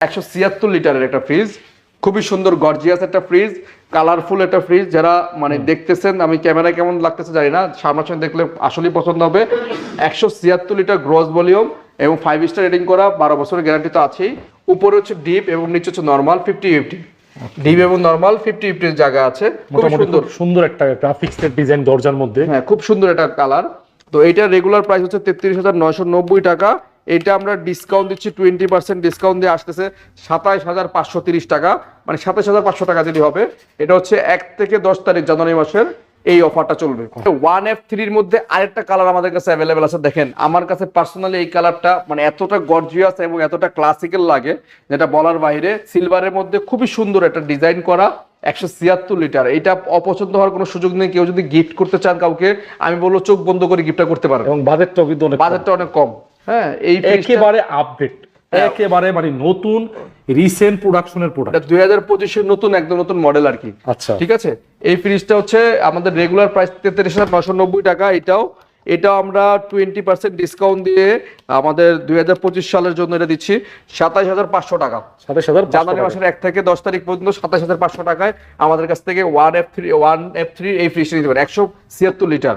176 লিটারের একটা ফ্রিজ, খুবই সুন্দর গর্জিয়াস একটা ফ্রিজ, কালারফুল একটা ফ্রিজ। যারা মানে দেখতেছেন, আমি ক্যামেরায় কেমন লাগতেছে জানি না, সামনাসামনি দেখলে আসলেই পছন্দ হবে। 176 লিটার গ্রস ভলিউম এবং 5 স্টার রেটিং করা, 12 বছরের গ্যারান্টি তো আছেই। উপরে হচ্ছে ডিপ এবং নিচে হচ্ছে নরমাল 50-50, ডিপ এবং নরমাল 50-50 জায়গা আছে। খুব সুন্দর সুন্দর একটা গ্রাফিক্সের ডিজাইন দরজার মধ্যে। হ্যাঁ, খুব সুন্দর একটা কালার। তো এটা রেগুলার প্রাইস হচ্ছে 33,990 টাকা। এটা আমরা ডিসকাউন্ট দিচ্ছি, 20% ডিসকাউন্ট দিয়ে আসতেছে 27,530 টাকা, মানে 27,500 টাকা যদি হবে। এটা হচ্ছে 1 থেকে 10 তারিখ জানুয়ারি মাসের এই অফারটা চলবে। 1F3 এর মধ্যে আরেকটা কালার আমাদের কাছে অ্যাভেলেবেল আছে। দেখেন, আমার কাছে পার্সোনালি এই কালারটা মানে এতটা গর্জিয়াস এবং এতটা ক্লাসিক্যাল লাগে যেটা বলার বাইরে। সিলভারের মধ্যে খুবই সুন্দর একটা ডিজাইন করা, 176 লিটার। এটা অপছন্দ হওয়ার কোনো সুযোগ নেই। কেউ যদি গিফট করতে চান কাউকে, আমি বলবো চোখ বন্ধ করে গিফটটা করতে পারেন। এবং বাজেটটা কিন্তু বাজেটটা অনেক কম। হ্যাঁ, এই একেবারে আপডেট, একেবারে মানে নতুন রিসেন্ট প্রোডাকশনের প্রোডাক্ট, 2025 এর নতুন, একদম নতুন মডেল আর কি। আচ্ছা, ঠিক আছে। এই ফ্রিজটা হচ্ছে আমাদের রেগুলার প্রাইস 33,990 টাকা। এটাও আমরা 20% ডিসকাউন্ট দিয়ে আমাদের 2025 সালের জন্য এটা দিচ্ছি 27,500 টাকা। 27,500 জানুয়ারি মাসের 1 থেকে 10 তারিখ পর্যন্ত 27,500 টাকায় আমাদের কাছ থেকে 1F3 এই ফ্রিজটা নিতে পারেন, 176 লিটার।